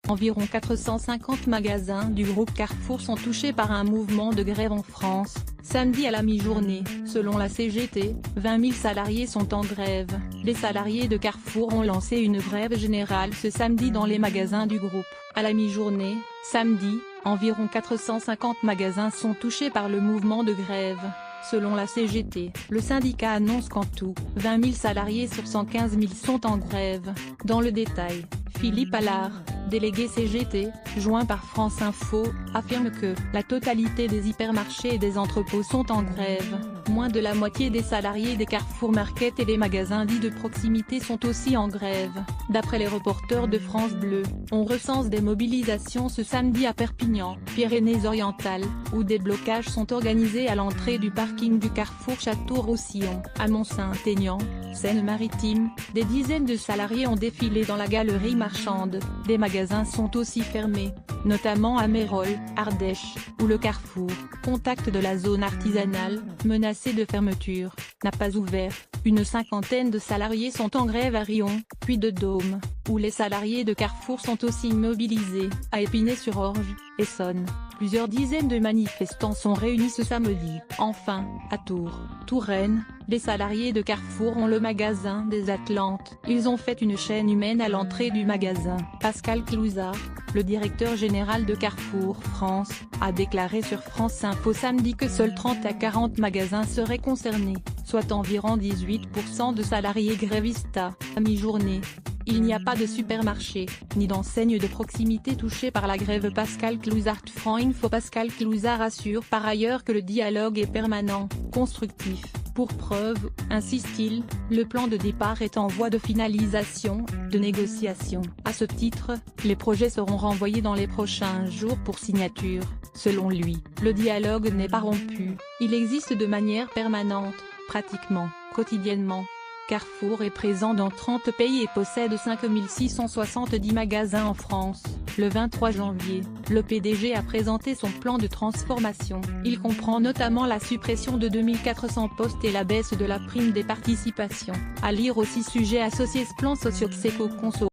Environ 450 magasins du groupe Carrefour sont touchés par un mouvement de grève en France. Samedi à la mi-journée, selon la CGT, 20 000 salariés sont en grève. Les salariés de Carrefour ont lancé une grève générale ce samedi dans les magasins du groupe. À la mi-journée, samedi, environ 450 magasins sont touchés par le mouvement de grève. Selon la CGT, le syndicat annonce qu'en tout, 20 000 salariés sur 115 000 sont en grève. Dans le détail, Philippe Allard, délégué CGT, joint par France Info, affirme que la totalité des hypermarchés et des entrepôts sont en grève. Moins de la moitié des salariés des Carrefour Market et des magasins dits de proximité sont aussi en grève. D'après les reporters de France Bleu, on recense des mobilisations ce samedi à Perpignan, Pyrénées-Orientales, où des blocages sont organisés à l'entrée du parking du Carrefour Château-Roussillon. À Mont-Saint-Aignan, Seine-Maritime, des dizaines de salariés ont défilé dans la galerie marchande. Des magasins sont aussi fermés, notamment à Mérol, Ardèche, où le Carrefour, contact de la zone artisanale, menacé de fermeture, n'a pas ouvert. Une cinquantaine de salariés sont en grève à Riom, Puy-de-Dôme, où les salariés de Carrefour sont aussi mobilisés. À Épinay-sur-Orge, Essonne, plusieurs dizaines de manifestants sont réunis ce samedi. Enfin, à Tours, Touraine, les salariés de Carrefour ont le magasin des Atlantes. Ils ont fait une chaîne humaine à l'entrée du magasin. Pascal Clouzard, le directeur général de Carrefour France, a déclaré sur France Info samedi que seuls 30 à 40 magasins seraient concernés, soit environ 18% de salariés grévistes à mi-journée. Il n'y a pas de supermarché, ni d'enseigne de proximité touchée par la grève. Pascal Clouzard France Info. Pascal Clouzard assure par ailleurs que le dialogue est permanent, constructif. Pour preuve, insiste-t-il, le plan de départ est en voie de finalisation, de négociation. À ce titre, les projets seront renvoyés dans les prochains jours pour signature. Selon lui, le dialogue n'est pas rompu, il existe de manière permanente, pratiquement, quotidiennement. Carrefour est présent dans 30 pays et possède 5 670 magasins en France. Le 23 janvier, le PDG a présenté son plan de transformation. Il comprend notamment la suppression de 2400 postes et la baisse de la prime des participations. À lire aussi sujet associé ce plan socio-psycho-conso.